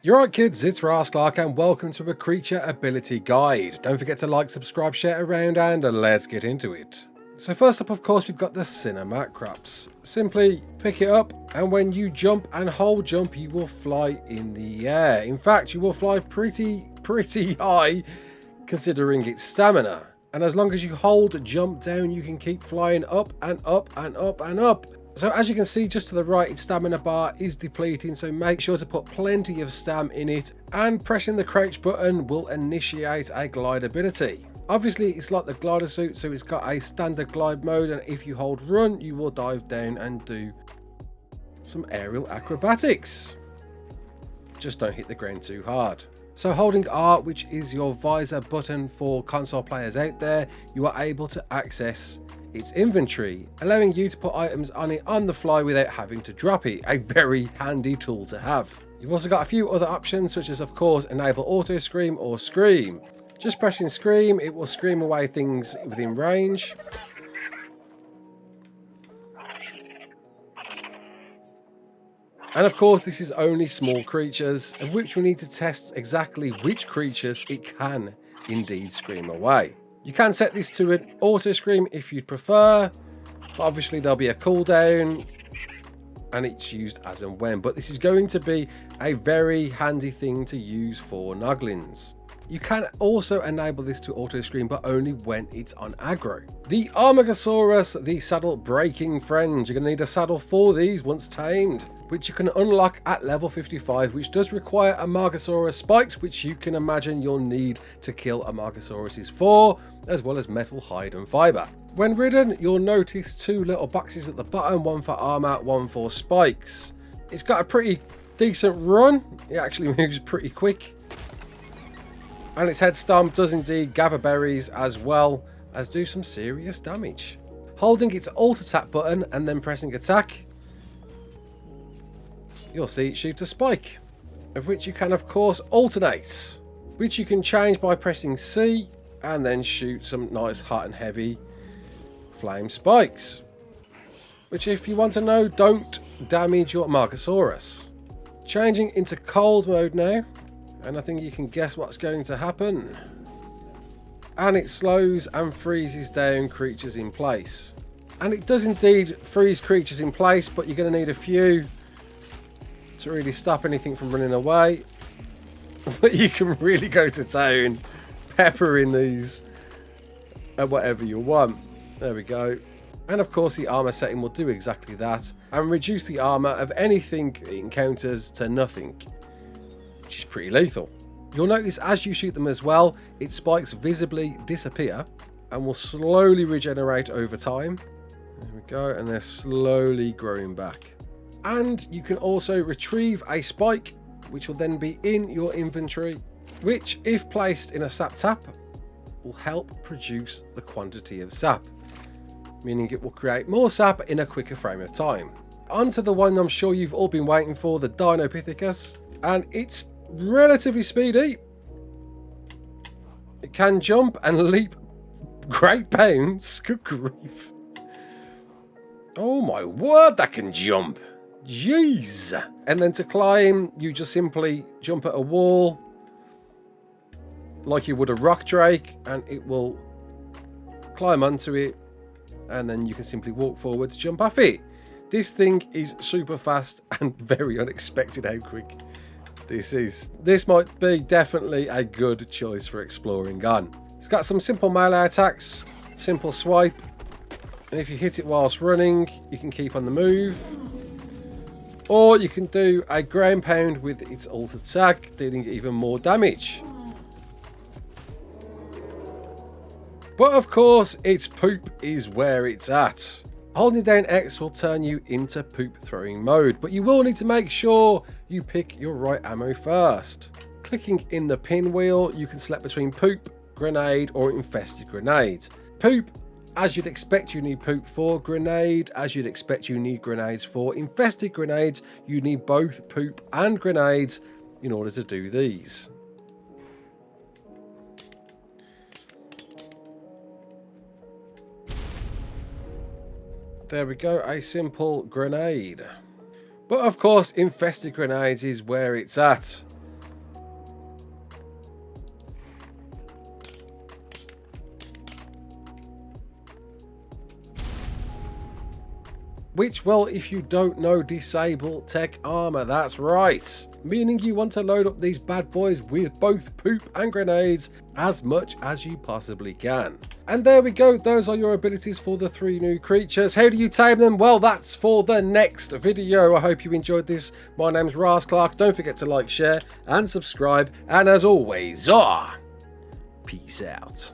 You're right kids, it's Rasclark and welcome to a Creature Ability Guide. Don't forget to like, subscribe, share around and let's get into it. So first up of course we've got the Cinemacrops. Simply pick it up and when you jump and hold jump you will fly in the air. In fact you will fly pretty high considering its stamina. And as long as you hold jump down you can keep flying up and up and up and up. So as you can see just to the right its stamina bar is depleting, so make sure to put plenty of stam in it, and pressing the crouch button will initiate a glide ability. Obviously it's like the glider suit, so it's got a standard glide mode, and if you hold run you will dive down and do some aerial acrobatics. Just don't hit the ground too hard. So holding R, which is your visor button for console players out there, you are able to access its inventory, allowing you to put items on it on the fly without having to drop it. A very handy tool to have. You've also got a few other options, such as of course enable auto scream or scream. Just pressing scream, it will scream away things within range. And of course this is only small creatures, of which we need to test exactly which creatures it can indeed scream away. You can set this to an auto scream if you'd prefer, but obviously there'll be a cooldown and it's used as and when. But this is going to be a very handy thing to use for Noglins. You can also enable this to auto scream, but only when it's on aggro. The Armogosaurus, the saddle breaking friend. You're going to need a saddle for these once tamed, which you can unlock at level 55, which does require Amargasaurus spikes, which you can imagine you'll need to kill Amargasauruses for, as well as metal, hide and fiber. When ridden, you'll notice two little boxes at the bottom, one for armor, one for spikes. It's got a pretty decent run. It actually moves pretty quick. And its head stomp does indeed gather berries as well as do some serious damage. Holding its alt attack button and then pressing attack, you'll see it shoot a spike, of which you can of course alternate, which you can change by pressing C and then shoot some nice hot and heavy flame spikes, which if you want to know don't damage your Amargasaurus. Changing into cold mode now, and I think you can guess what's going to happen. And it slows and freezes down creatures in place. And it does indeed freeze creatures in place, but you're going to need a few to really stop anything from running away. But you can really go to town peppering these at whatever you want. There we go. And of course the armor setting will do exactly that and reduce the armor of anything it encounters to nothing, which is pretty lethal. You'll notice as you shoot them as well, its spikes visibly disappear and will slowly regenerate over time. There we go, and they're slowly growing back. And you can also retrieve a spike, which will then be in your inventory, which if placed in a sap tap will help produce the quantity of sap, meaning it will create more sap in a quicker frame of time. Onto the one I'm sure you've all been waiting for, the Dinopithicus, and it's relatively speedy. It can jump and leap great bounds. Good grief. Oh my word, that can jump. Jeez. And then to climb, you just simply jump at a wall like you would a rock drake, and it will climb onto it, and then you can simply walk forward to jump off it. This thing is super fast and very unexpected how quick this is. This might be definitely a good choice for exploring on. It's got some simple melee attacks, simple swipe, and if you hit it whilst running, you can keep on the move. Or you can do a ground pound with its alt attack, dealing even more damage. But of course, its poop is where it's at. Holding down X will turn you into poop throwing mode, but you will need to make sure you pick your right ammo first. Clicking in the pinwheel, you can select between poop, grenade or infested grenade. Poop, as you'd expect you need poop for. Grenade, as you'd expect you need grenades for. Infested grenades, you need both poop and grenades in order to do these. There we go, a simple grenade. But of course, infested grenades is where it's at. which will, if you don't know, disable tech armor. That's right, meaning you want to load up these bad boys with both poop and grenades as much as you possibly can. And there we go, those are your abilities for the 3 new creatures. How do you tame them? Well, that's for the next video. I hope you enjoyed this. My name's Ras Clark. Don't forget to like, share and subscribe, and as always, peace out.